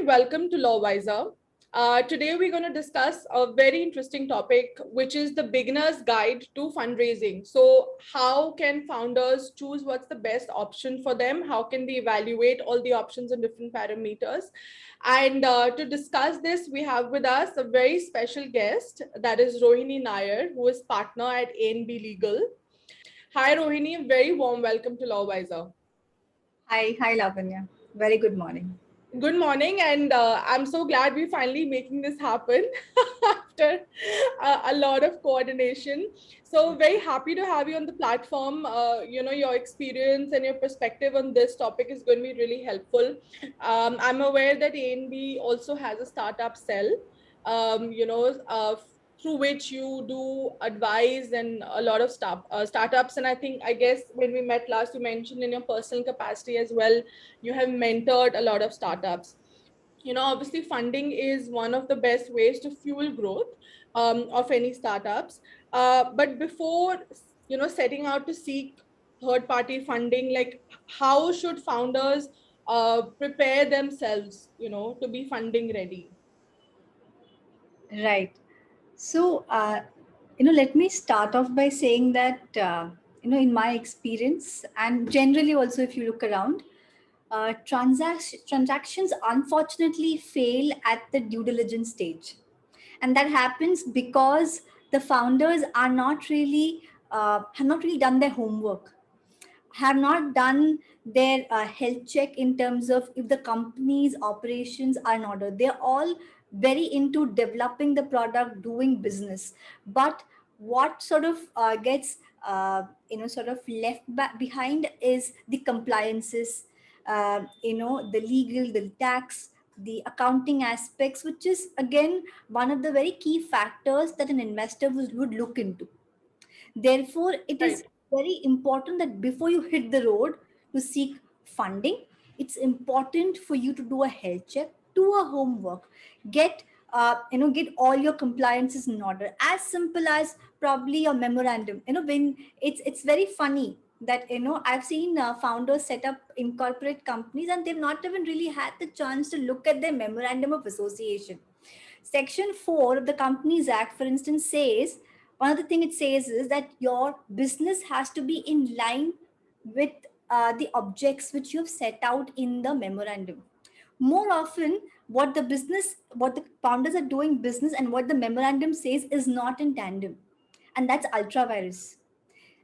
and welcome to LawWiser. Today we're going to discuss a very interesting topic, which is the beginner's guide to fundraising. So how can founders choose what's the best option for them? How can they evaluate all the options and different parameters? And to discuss this, we have with us a very special guest, that is Rohini Nair, who is partner at ANB Legal. Hi Rohini, very warm welcome to LawWiser. Hi, Lavanya. Very good morning. Good morning, and I'm so glad we're finally making this happen after a lot of coordination. So very happy to have you on the platform. Your experience and your perspective on this topic is going to be really helpful. I'm aware that ANB also has a startup cell, through which you do advise and a lot of startups. And I guess when we met last, you mentioned in your personal capacity as well, you have mentored a lot of startups. Obviously funding is one of the best ways to fuel growth of any startups. But before, setting out to seek third party funding, like how should founders prepare themselves, to be funding ready? Right. So, let me start off by saying that, in my experience, and generally also if you look around, transactions unfortunately fail at the due diligence stage. And that happens because the founders are not really, have not really done their homework, have not done their health check in terms of if the company's operations are in order. They're all very into developing the product, doing business. But what sort of gets sort of left back behind is the compliances, the legal, the tax, the accounting aspects, which is again one of the very key factors that an investor would look into. Therefore, it Right. is very important that before you hit the road to seek funding, it's important for you to do a health check, do a homework, get all your compliances in order. As simple as probably a memorandum. When it's very funny that I've seen founders set up incorporate companies and they've not even really had the chance to look at their memorandum of association. Section 4 of the Companies Act, for instance, says one of the things it says is that your business has to be in line with the objects which you have set out in the memorandum. More often, what the founders are doing business and what the memorandum says is not in tandem. And that's ultra virus.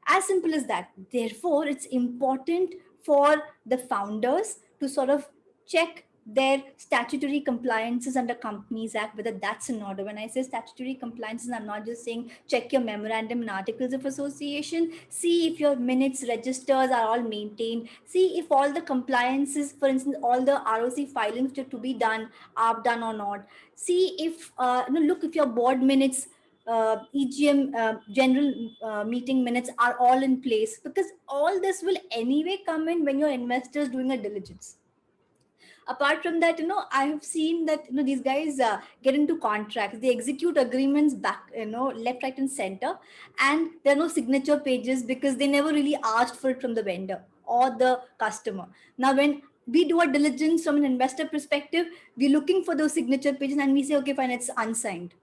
As simple as that. Therefore, it's important for the founders to sort of check their statutory compliances under Companies Act, whether that's in order. When I say statutory compliances, I'm not just saying check your memorandum and articles of association. See if your minutes registers are all maintained. See if all the compliances, for instance, all the ROC filings to be done are done or not. See if, look if your board minutes, EGM, general meeting minutes are all in place, because all this will anyway come in when your investors doing a diligence. Apart from that, I have seen that these guys get into contracts, they execute agreements back, left, right, and center, and there are no signature pages because they never really asked for it from the vendor or the customer. Now when we do a diligence from an investor perspective, we're looking for those signature pages and we say, okay, fine, it's unsigned.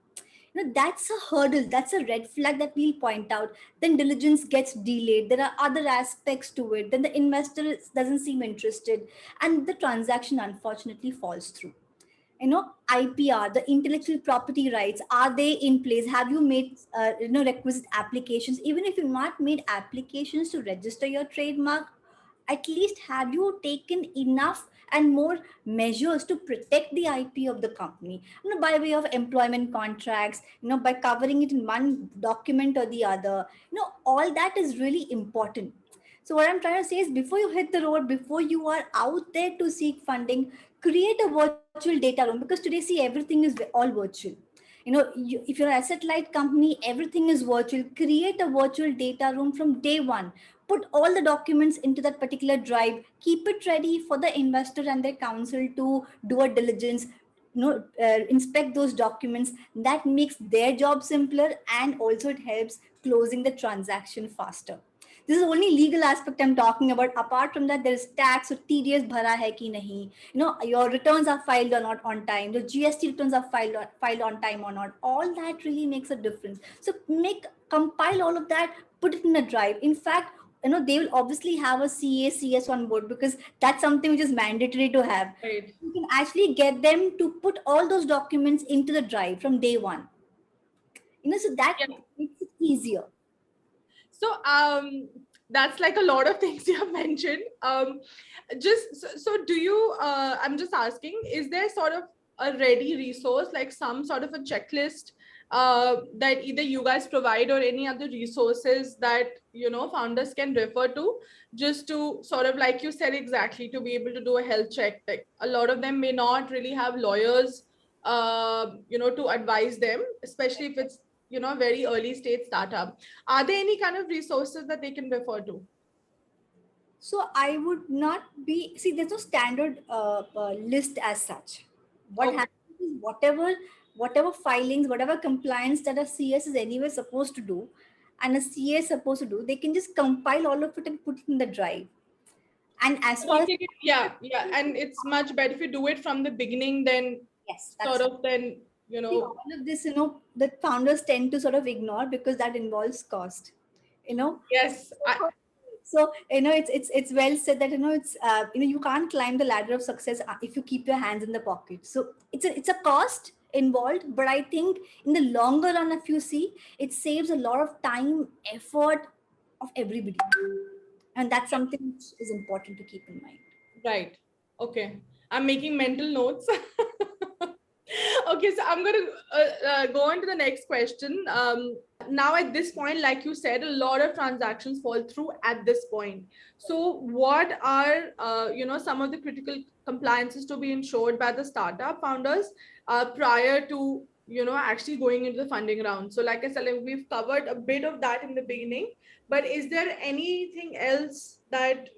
That's a hurdle, that's a red flag that we'll point out. Then diligence gets delayed, there are other aspects to it, then the investor doesn't seem interested, and the transaction unfortunately falls through. IPR, the intellectual property rights, are they in place? Have you made requisite applications? Even if you've not made applications to register your trademark, at least have you taken enough and more measures to protect the IP of the company, by way of employment contracts, by covering it in one document or the other. All that is really important. So what I'm trying to say is, before you hit the road, before you are out there to seek funding, create a virtual data room, because today, see, everything is all virtual. If you're an asset light company, everything is virtual. Create a virtual data room from day one. Put all the documents into that particular drive. Keep it ready for the investor and their counsel to do a diligence. Inspect those documents. That makes their job simpler, and also it helps closing the transaction faster. This is only legal aspect I'm talking about. Apart from that, there is tax or TDS bhara hai ki nahi. Your returns are filed or not on time. The GST returns are filed on time or not. All that really makes a difference. So compile all of that, put it in a drive. In fact, they will obviously have a CA CS on board, because that's something which is mandatory to have. Right. You can actually get them to put all those documents into the drive from day one. So that Yeah. makes it easier. So that's like a lot of things you have mentioned. So do you? I'm just asking, is there sort of a ready resource, like some sort of a checklist that either you guys provide or any other resources that founders can refer to, just to sort of, like you said, exactly, to be able to do a health check? Like a lot of them may not really have lawyers, to advise them, especially if it's a very early stage startup. Are there any kind of resources that they can refer to? So I would not be, see, there's no standard list as such. What Okay. happens is whatever filings, whatever compliance that a CS is anyway supposed to do, and a CA is supposed to do, they can just compile all of it and put it in the drive. And as far as, Yeah, yeah, and it's much better if you do it from the beginning than yes, sort that's of then see, all of this, the founders tend to sort of ignore, because that involves cost. You know, yes, so it's well said that it's you can't climb the ladder of success if you keep your hands in the pocket. So it's a cost involved, but I think in the longer run, if you see, it saves a lot of time, effort of everybody, and that's something which is important to keep in mind. right. Okay, I'm making mental notes. Okay, so I'm going to go on to the next question. Now, at this point, like you said, a lot of transactions fall through at this point. So, what are some of the critical compliances to be ensured by the startup founders prior to actually going into the funding round? So, like I said, like, we've covered a bit of that in the beginning, but is there anything else that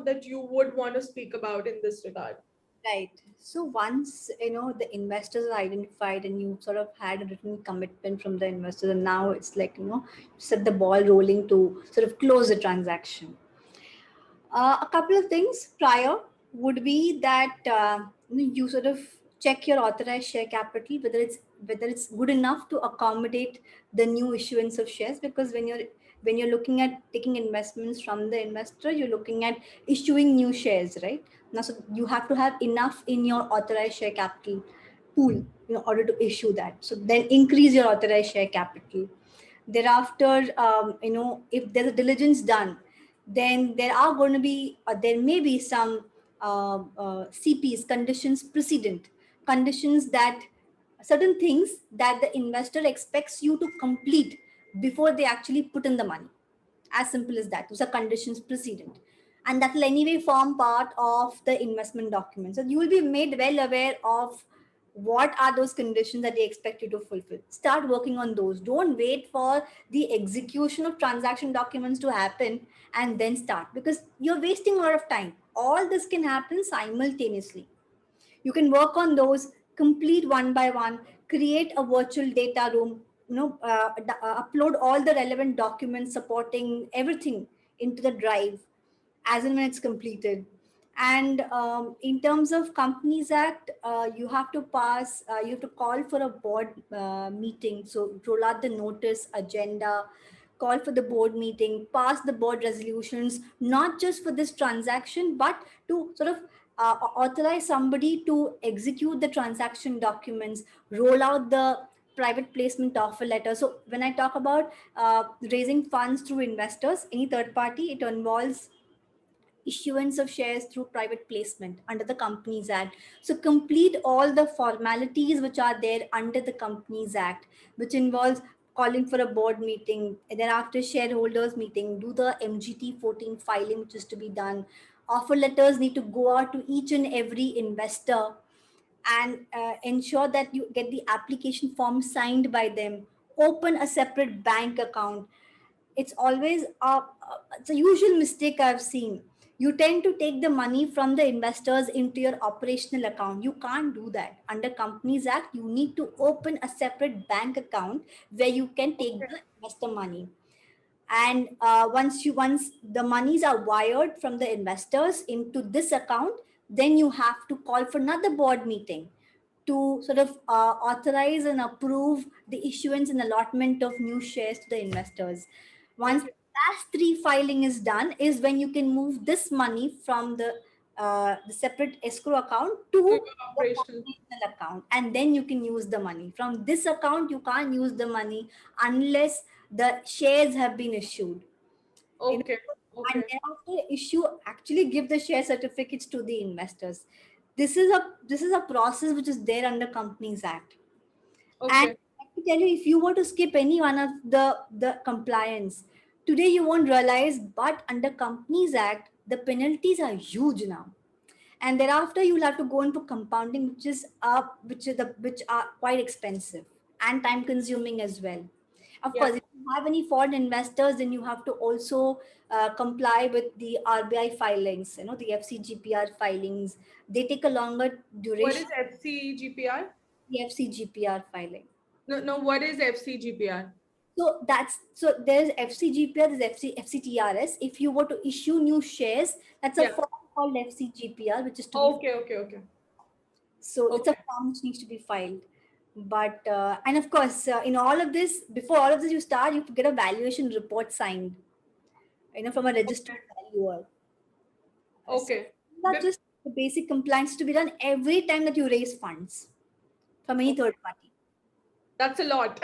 that you would want to speak about in this regard? Right. So once the investors are identified and you sort of had a written commitment from the investors, and now it's like set the ball rolling to sort of close the transaction. A couple of things prior would be that you sort of check your authorized share capital, whether it's good enough to accommodate the new issuance of shares, because when you're looking at taking investments from the investor, you're looking at issuing new shares, right? Now, so you have to have enough in your authorized share capital pool in order to issue that. So then increase your authorized share capital. Thereafter, if there's a diligence done, then there may be some CPs, conditions precedent, conditions that certain things that the investor expects you to complete before they actually put in the money. As simple as that. Those are conditions precedent. And that will anyway form part of the investment document. So you will be made well aware of what are those conditions that they expect you to fulfill. Start working on those. Don't wait for the execution of transaction documents to happen and then start, because you're wasting a lot of time. All this can happen simultaneously. You can work on those, complete one by one, create a virtual data room, upload all the relevant documents supporting everything into the drive as and when it's completed. And in terms of Companies Act, you have to call for a board meeting. So roll out the notice, agenda, call for the board meeting, pass the board resolutions, not just for this transaction, but to sort of authorize somebody to execute the transaction documents, roll out the private placement offer letter. So when I talk about raising funds through investors, any third party, it involves issuance of shares through private placement under the Companies Act. So complete all the formalities which are there under the Companies Act, which involves calling for a board meeting, and thereafter shareholders meeting, do the MGT 14 filing which is to be done. Offer letters need to go out to each and every investor, and ensure that you get the application form signed by them. Open a separate bank account. It's always it's a usual mistake I've seen. You tend to take the money from the investors into your operational account. You can't do that. Under Companies Act, you need to open a separate bank account where you can take the investor money. And once the monies are wired from the investors into this account, then you have to call for another board meeting to sort of authorize and approve the issuance and allotment of new shares to the investors. Once Okay. class 3 filing is done is when you can move this money from the separate escrow account To to your the operational. operational account, and then you can use the money. From this account you can't use the money unless the shares have been issued, you know. Okay. And Okay. thereafter issue actually give the share certificates to the investors. This is a process which is there under Companies Act. And Okay. let me tell you, if you were to skip any one of the compliance today, you won't realize, but under Companies Act the penalties are huge now. And thereafter you'll have to go into compounding, which are quite expensive and time consuming as well. Of Yeah. course, if you have any foreign investors, then you have to also comply with the RBI filings, the FCGPR filings. They take a longer What duration. is FCGPR? The FCGPR filing. No, no. What is FCGPR? So there's FCGPR, there's FCTRS. If you were to issue new shares, that's a Yeah. form called FCGPR, which is to be. Okay. Okay. Okay. So it's a Okay. form which needs to be filed. But and of course, in all of this, before all of this, you start, you get a valuation report signed, from a registered Okay. valuer. So Okay. not just the basic compliance to be done every time that you raise funds from any Okay. third party. That's a lot.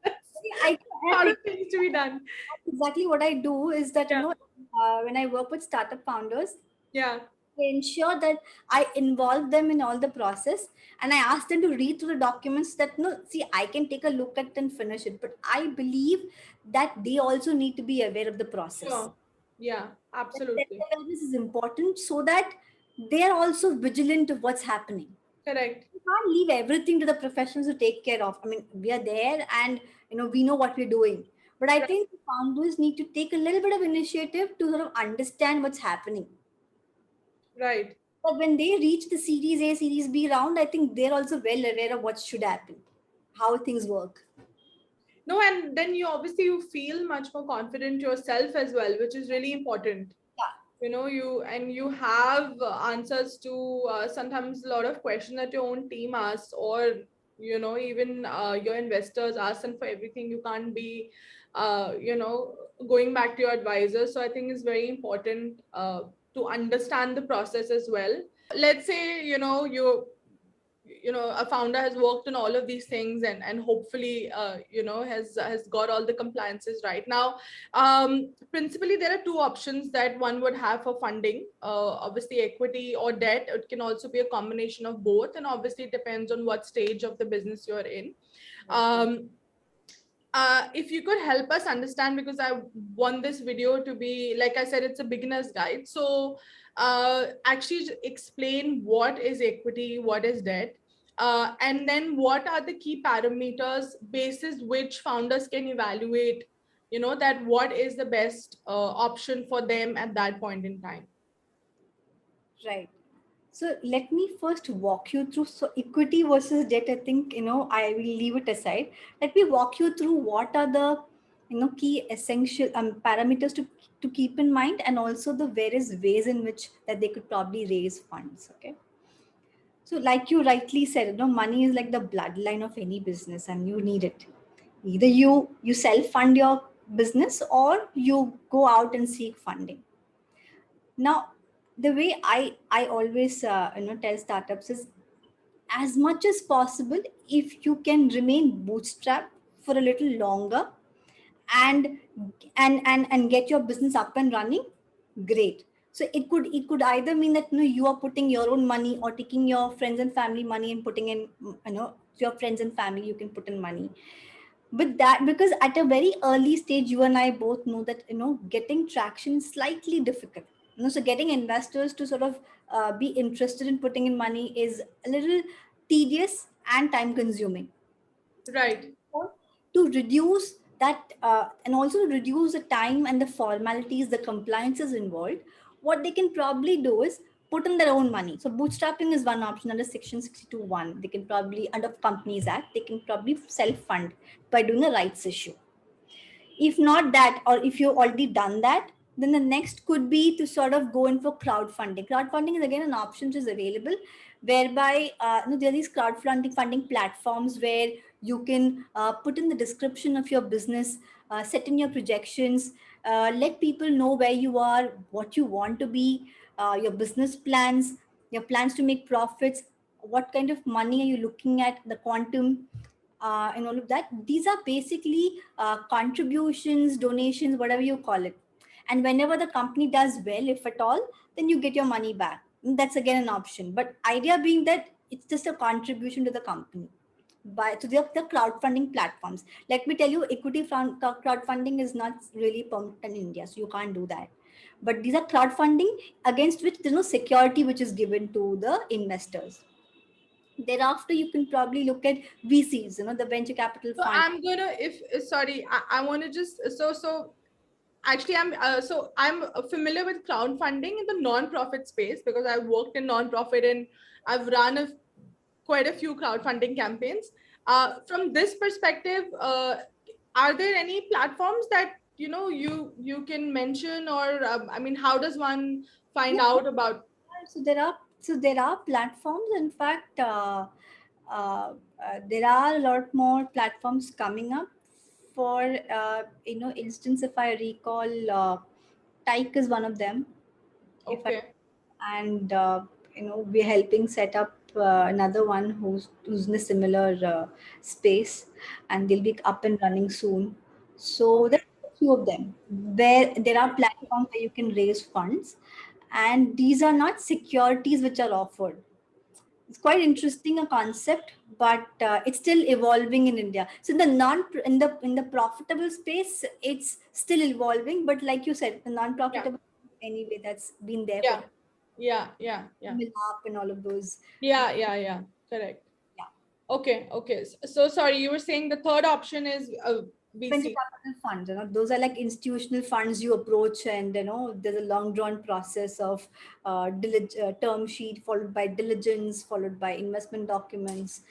That's I, a lot I, of things to be done. exactly what I do is that Yeah. when I work with startup founders, Yeah. I ensure that I involve them in all the process, and I ask them to read through the documents. That no, see, I can take a look at it and finish it, but I believe that they also need to be aware of the process. Sure. Yeah. That Absolutely. self-awareness is important so that they are also vigilant of what's happening. Correct. You can't leave everything to the professionals to take care of. I mean, we are there, and we know what we're doing. But I Right. think the founders need to take a little bit of initiative to sort of understand what's happening. Right. But when they reach the Series A, Series B round, I think they're also well aware of what should happen, how things work. No, and then you feel much more confident yourself as well, which is really important. Yeah, You have answers to sometimes a lot of questions that your own team asks, or even your investors ask, and for everything you can't be going back to your advisor. So I think it's very important to understand the process as well. Let's say a founder has worked on all of these things, and hopefully has got all the compliances right now. Principally there are two options that one would have for funding, obviously equity or debt. It can also be a combination of both, and obviously it depends on what stage of the business you're in. um, if you could help us understand, because I want this video to be, like I said, it's a beginner's guide. So actually explain what is equity, what is debt, and then what are the key parameters basis which founders can evaluate, that what is the best option for them at that point in time. right. So let me first walk you through. So equity versus debt, I think, I will leave it aside. Let me walk you through what are the, key essential parameters to keep in mind, and also the various ways in which that they could probably raise funds. Okay. So, like you rightly said, money is like the bloodline of any business, and you need it. Either you self fund your business, or you go out and seek funding. Now, the way I always tell startups is, as much as possible, if you can remain bootstrapped for a little longer, and and get your business up and running, great. So it could either mean that you are putting your own money, or taking your friends and family money and putting in, your friends and family, you can put in money. But that, because at a very early stage, you and I both know that getting traction is slightly difficult. So getting investors to sort of be interested in putting in money is a little tedious and time consuming. Right. To reduce that, and also to reduce the time and the formalities, the compliances involved, what they can probably do is put in their own money. So bootstrapping is one option under section 62(1). They can probably, under Companies Act, they can probably self fund by doing a rights issue. If not that, or if you've already done that, then the next could be to sort of go in for crowdfunding. Crowdfunding is again an option which is available, whereby there are these crowdfunding funding platforms where you can put in the description of your business, set in your projections, let people know where you are, what you want to be, your business plans, your plans to make profits, what kind of money are you looking at, the quantum, and all of that. These are basically contributions, donations, whatever you call it. And whenever the company does well, if at all, then you get your money back. And that's again an option. But idea being that it's just a contribution to the company by to the crowdfunding platforms. Let me tell you, crowdfunding is not really permitted in India, so you can't do that. But these are crowdfunding against which there's no security which is given to the investors. Thereafter, you can probably look at VCs, the venture capital So fund. I'm gonna, if sorry, I want to just so actually I'm familiar with crowdfunding in the non-profit space because I've worked in non-profit and I've run quite a few crowdfunding campaigns. From this perspective, are there any platforms that you can mention, or I mean, how does one find Yeah, out about? so there are platforms. In fact, uh, there are a lot more platforms coming up. For instance, if I recall, Tyke is one of them. If I Okay, and we're helping set up another one who's in a similar space, and they'll be up and running soon. So there okay, are a few of them where there are platforms where you can raise funds, and these are not securities which are offered. It's quite interesting a concept, but it's still evolving in India. So in the non in the profitable space, it's still evolving. But like you said, the yeah, non-profitable anyway, that's been there for yeah, yeah, yeah, yeah, Milap and all of those. yeah, correct. Yeah. Okay, okay. So sorry, you were saying the third option is Venture VC. capital funds, those are like institutional funds you approach, and there's a long drawn process of term sheet followed by diligence, followed by investment documents,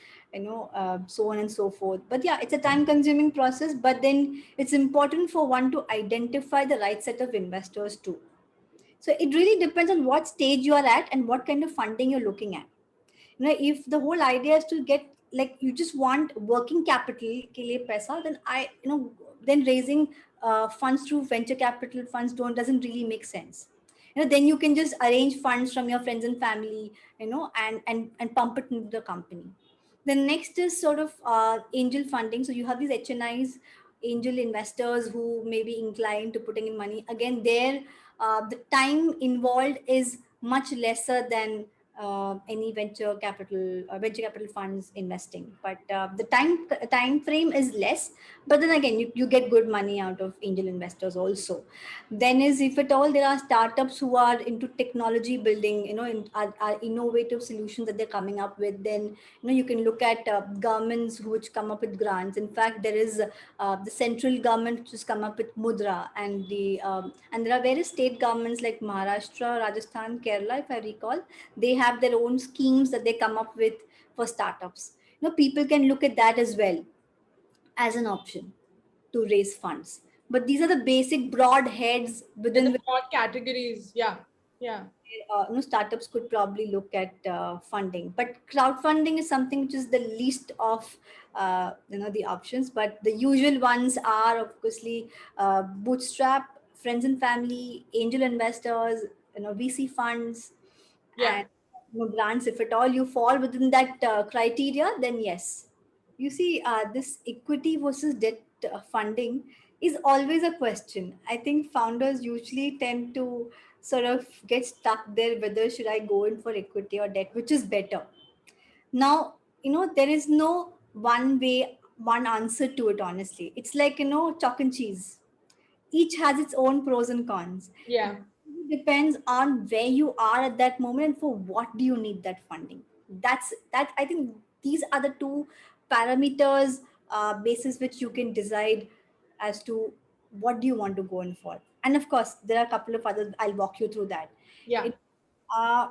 so on and so forth. But yeah, it's a time consuming process, but then it's important for one to identify the right set of investors too. So it really depends on what stage you are at and what kind of funding you're looking at. If the whole idea is to get, like, you just want working capital ke liye paisa, then then raising funds through venture capital funds don't doesn't really make sense. Then you can just arrange funds from your friends and family, and pump it into the company. The next is sort of angel funding. So you have these HNIs, angel investors, who may be inclined to putting in money. Again, there the time involved is much lesser than any venture capital funds investing. But the time frame is less. But then again, you get good money out of angel investors also. Then is, if at all, there are startups who are into technology building, are innovative solutions that they're coming up with, then you can look at governments which come up with grants. In fact, there is the central government which has come up with Mudra, and there are various state governments like Maharashtra, Rajasthan, Kerala, if I recall. They have their own schemes that they come up with for startups. People can look at that as well as an option to raise funds. But these are the basic broad heads Yeah, within the which broad categories. Yeah, yeah, startups could probably look at funding. But crowdfunding is something which is the least of the options. But the usual ones are obviously bootstrap, friends and family, angel investors, VC funds, yeah, and grants. If at all you fall within that criteria, then yes. You see, this equity versus debt funding is always a question. I think founders usually tend to sort of get stuck there, whether should I go in for equity or debt, which is better. Now, there is no one way, one answer to it, honestly. It's like, chalk and cheese. Each has its own pros and cons. It yeah, depends on where you are at that moment and for what do you need that funding. That I think these are the two parameters, basis which you can decide as to what do you want to go in for. And of course, there are a couple of others. I'll walk you through that. yeah, It, uh,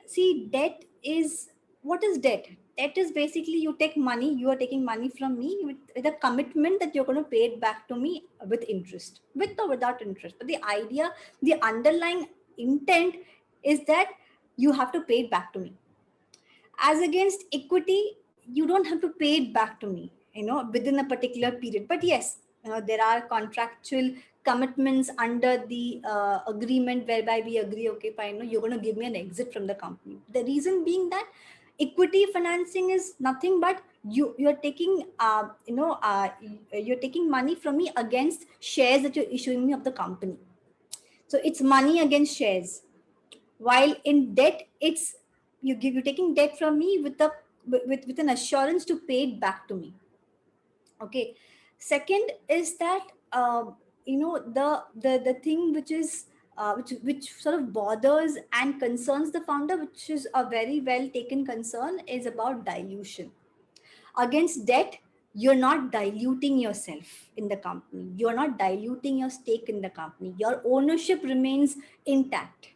See, debt is. what is debt? Debt is basically you take money, you are taking money from me with a commitment that you're going to pay it back to me with interest, with or without interest. But the idea, the underlying intent is that you have to pay it back to me. As against equity, you don't have to pay it back to me, within a particular period. But yes, there are contractual commitments under the agreement whereby we agree, okay, fine, no, you're going to give me an exit from the company. The reason being that equity financing is nothing but you're taking you're taking money from me against shares that you're issuing me of the company. So it's money against shares. While in debt, it's you're taking debt from me with an assurance to pay it back to me. Okay. Second is that the thing which is which sort of bothers and concerns the founder, which is a very well taken concern, is about dilution. Against debt, you're not diluting yourself in the company, you're not diluting your stake in the company, your ownership remains intact.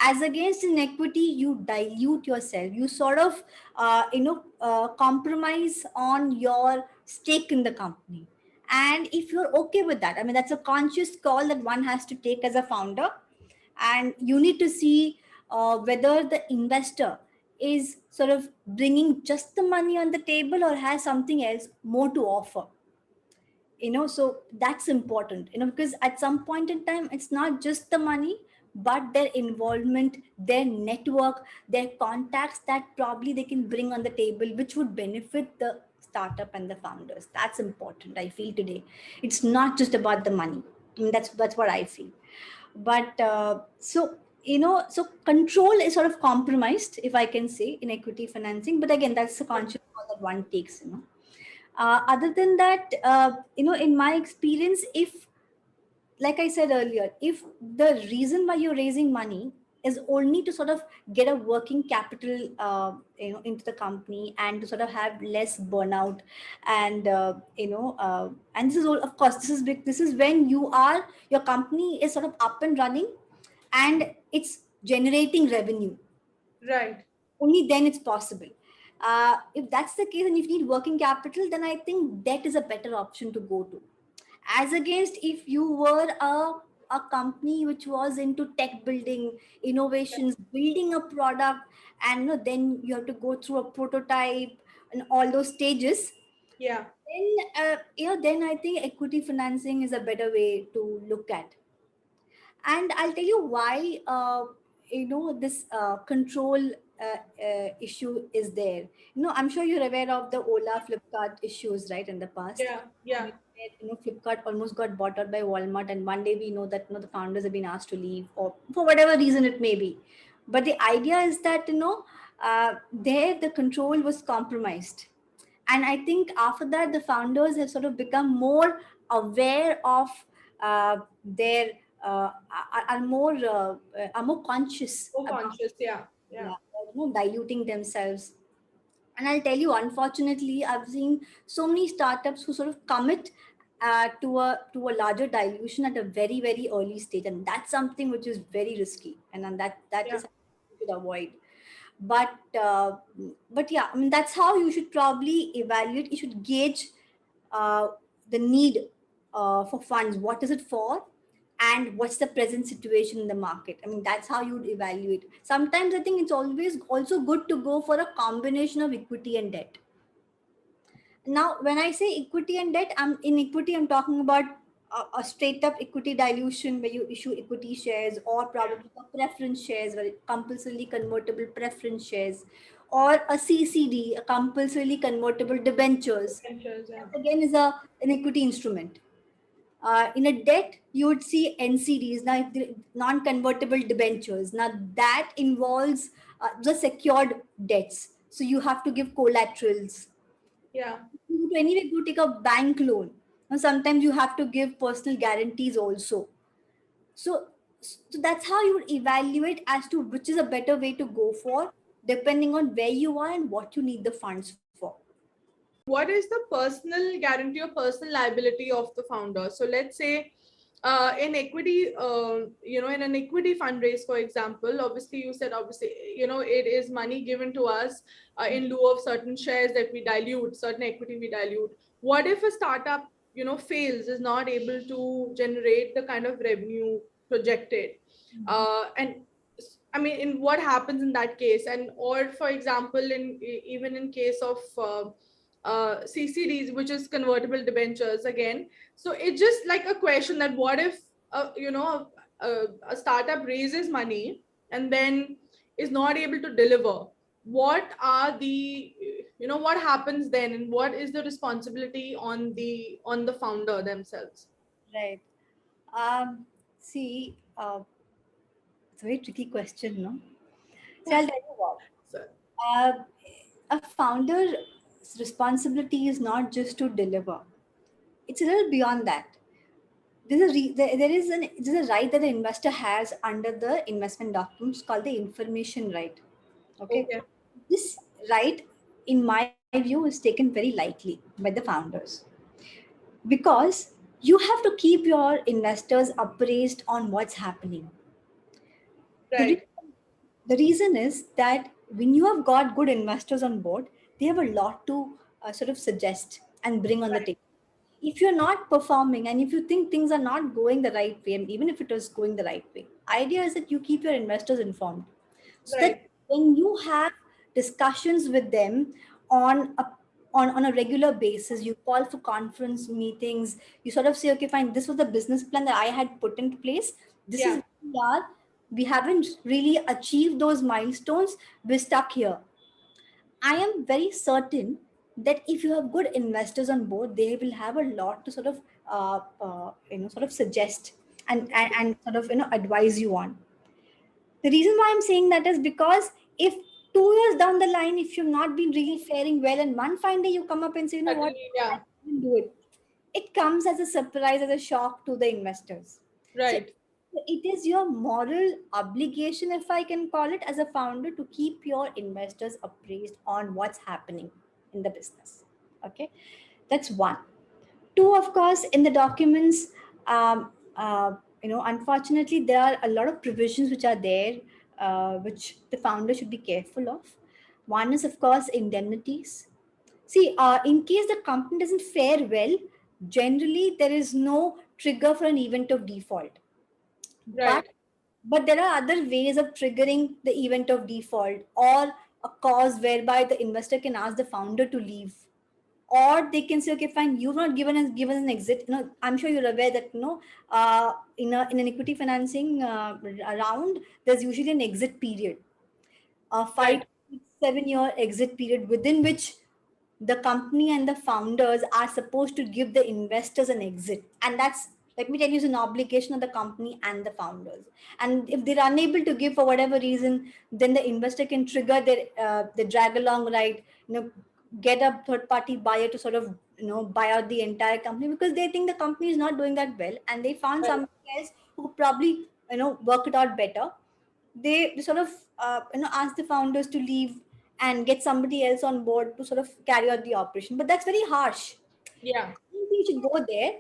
As against in equity, you dilute yourself, you sort of compromise on your stake in the company. And if you're okay with that, I mean, that's a conscious call that one has to take as a founder. And you need to see whether the investor is sort of bringing just the money on the table or has something else more to offer. So that's important, because at some point in time, it's not just the money, but their involvement, their network, their contacts that probably they can bring on the table, which would benefit the startup and the founders. That's important, I feel, today. It's not just about the money. I mean, that's what I feel. But so control is sort of compromised, if I can say, in equity financing. But again, that's a conscious call that one takes. Other than that, in my experience, if, like I said earlier, if the reason why you're raising money is only to sort of get a working capital, into the company, and to sort of have less burnout, and this is all, of course, this is big. This is when your company is sort of up and running, and it's generating revenue. Right. Only then it's possible. If that's the case and if you need working capital, then I think debt is a better option to go to. As against if you were a company which was into tech building, innovations, building a product, and then you have to go through a prototype and all those stages, Yeah. then I think equity financing is a better way to look at. And I'll tell you why this control issue is there. I'm sure you're aware of the Ola Flipkart issues, right, in the past. Yeah. I Yeah. mean, where, Flipkart almost got bought out by Walmart, and one day we know that the founders have been asked to leave, or for whatever reason it may be. But the idea is that there the control was compromised. And I think after that, the founders have sort of become more aware of their are more conscious So about, conscious. Yeah. Yeah. yeah, diluting themselves. And I'll tell you, unfortunately, I've seen so many startups who sort of commit to a larger dilution at a very very early stage, and that's something which is very risky, and then that Yeah. is something you should avoid. But but yeah, I mean, that's how you should probably evaluate. You should gauge uh, the need for funds. What is it for? And what's the present situation in the market? I mean, that's how you would evaluate. Sometimes I think it's always also good to go for a combination of equity and debt. Now, when I say equity and debt, I'm talking about a straight up equity dilution where you issue equity shares, or Yeah. probably a preference shares, where compulsorily convertible preference shares, or a CCD, a compulsorily convertible debentures. Ventures. Yeah. That again is an equity instrument. In a debt, you would see NCDs, now non-convertible debentures. Now that involves the secured debts. So you have to give collaterals. Yeah. You would anyway go take a bank loan. And sometimes you have to give personal guarantees also. So, so that's how you would evaluate as to which is a better way to go for, depending on where you are and what you need the funds for. What is the personal guarantee or personal liability of the founder? So let's say in equity, in an equity fundraise, for example, obviously you said, obviously, it is money given to us in lieu of certain shares that we dilute, certain equity we dilute. What if a startup, fails, is not able to generate the kind of revenue projected? And I mean, in what happens in that case? And or for example, even in case of CCDs, which is convertible debentures again. So it's just like a question that what if a startup raises money and then is not able to deliver? What are the what happens then, and what is the responsibility on the founder themselves? Right. See, it's a very tricky question, no? So I'll tell you what. So, Uh, a founder's responsibility is not just to deliver. It's a little beyond that. There is a right that the investor has under the investment documents called the information right. Okay, okay, this right, in my view, is taken very lightly by the founders because you have to keep your investors appraised on what's happening. The, right, re- the reason is that when you have got good investors on board, they have a lot to sort of suggest and bring on the right, table. If you're not performing and if you think things are not going the right way, and even if it is going the right way, idea is that you keep your investors informed so that right, when you have discussions with them on a on a regular basis, you call for conference meetings, you sort of say, okay, fine, this was the business plan that I had put in place, this is yeah, where we are, we haven't really achieved those milestones, we're stuck here. I am very certain that if you have good investors on board, they will have a lot to sort of, sort of suggest and sort of, advise you on. The reason why I'm saying that is because if 2 years down the line, if you've not been really faring well, and one fine day you come up and say, you know what, suddenly, I yeah, didn't do it, it comes as a surprise, as a shock to the investors. So right, it is your moral obligation, if I can call it, as a founder, to keep your investors appraised on what's happening in the business. Okay, that's one. Two, of course, in the documents, unfortunately, there are a lot of provisions which are there, which the founder should be careful of. One is, of course, indemnities. See, in case the company doesn't fare well, generally there is no trigger for an event of default. But right, but there are other ways of triggering the event of default, or a cause whereby the investor can ask the founder to leave, or they can say, okay, fine, you've not given an exit. I'm sure you're aware that in an equity financing round, there's usually an exit period, a five right, to 7 year exit period, within which the company and the founders are supposed to give the investors an exit. And that's, let me tell you, is an obligation of the company and the founders. And if they're unable to give for whatever reason, then the investor can trigger their the drag along right, get a third party buyer to sort of buy out the entire company, because they think the company is not doing that well and they found right, somebody else who could probably work it out better. They sort of ask the founders to leave and get somebody else on board to sort of carry out the operation, but that's very harsh. yeah, I don't think you should go there.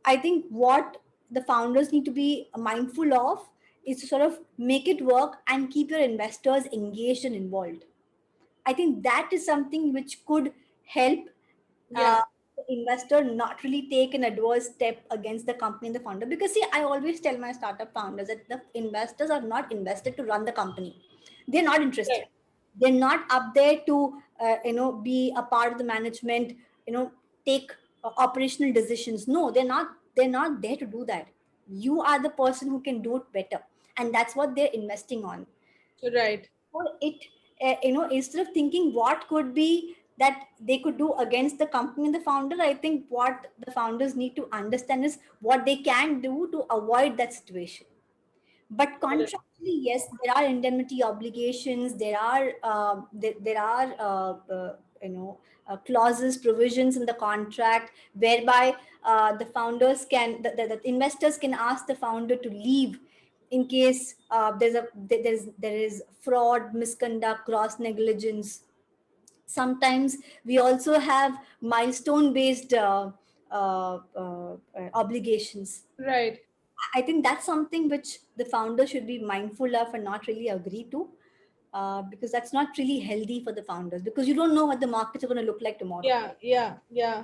I think what the founders need to be mindful of is to sort of make it work and keep your investors engaged and involved. I think that is something which could help yeah, uh, the investor not really take an adverse step against the company and the founder. Because, see, I always tell my startup founders that the investors are not invested to run the company. They're not interested. right, They're not up there to, be a part of the management, take operational decisions. No, they're not. They're not there to do that. You are the person who can do it better, and that's what they're investing on. right, For it, instead of thinking what could be that they could do against the company and the founder, I think what the founders need to understand is what they can do to avoid that situation. But contractually, yes, there are indemnity obligations. There are clauses, provisions in the contract whereby the founders can, the investors can ask the founder to leave in case there is fraud, misconduct, gross negligence. Sometimes we also have milestone based obligations. right, I think that's something which the founder should be mindful of and not really agree to, because that's not really healthy for the founders, because you don't know what the markets are going to look like tomorrow. Yeah, yeah, yeah.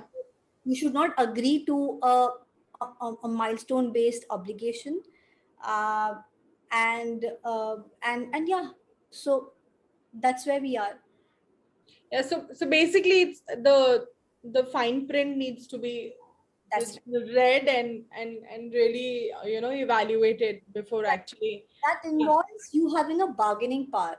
You should not agree to a milestone based obligation, uh, and yeah, so that's where we are. Yeah, so basically it's the fine print needs to be That's read and really evaluated before actually. that Yeah, involves you having a bargaining power.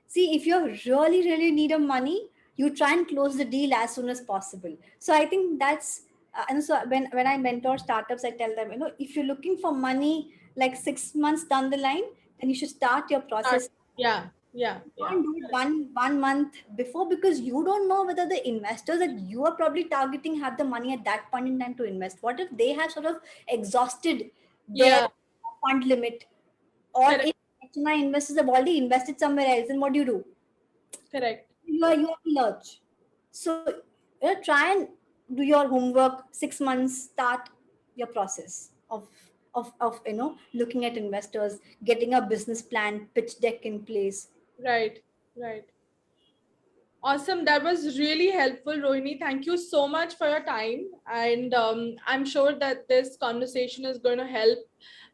See, if you really need a money, you try and close the deal as soon as possible. So I think that's and so when I mentor startups, I tell them, if you're looking for money like 6 months down the line, then you should start your start. process. Yeah, yeah, You yeah. can't do it one month before, because you don't know whether the investors that you are probably targeting have the money at that point in time to invest. What if they have sort of exhausted their Yeah, fund limit, or correct, if HNI investors have already invested somewhere else, then what do? correct. You are in lurch. So try and do your homework. 6 months, start your process of looking at investors, getting a business plan, pitch deck in place. Right, right. Awesome. That was really helpful, Rohini. Thank you so much for your time. And I'm sure that this conversation is going to help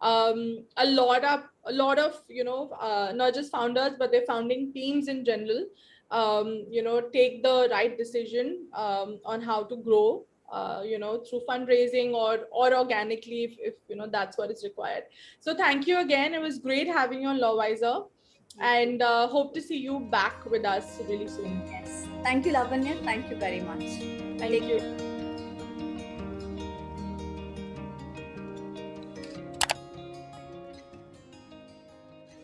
a lot of not just founders but their founding teams in general. Take the right decision on how to grow. Through fundraising or organically, if that's what is required. So thank you again. It was great having you on LawWiser, and hope to see you back with us really soon. Yes. Thank you, Lavanya. Thank you very much. Thank Take you. care.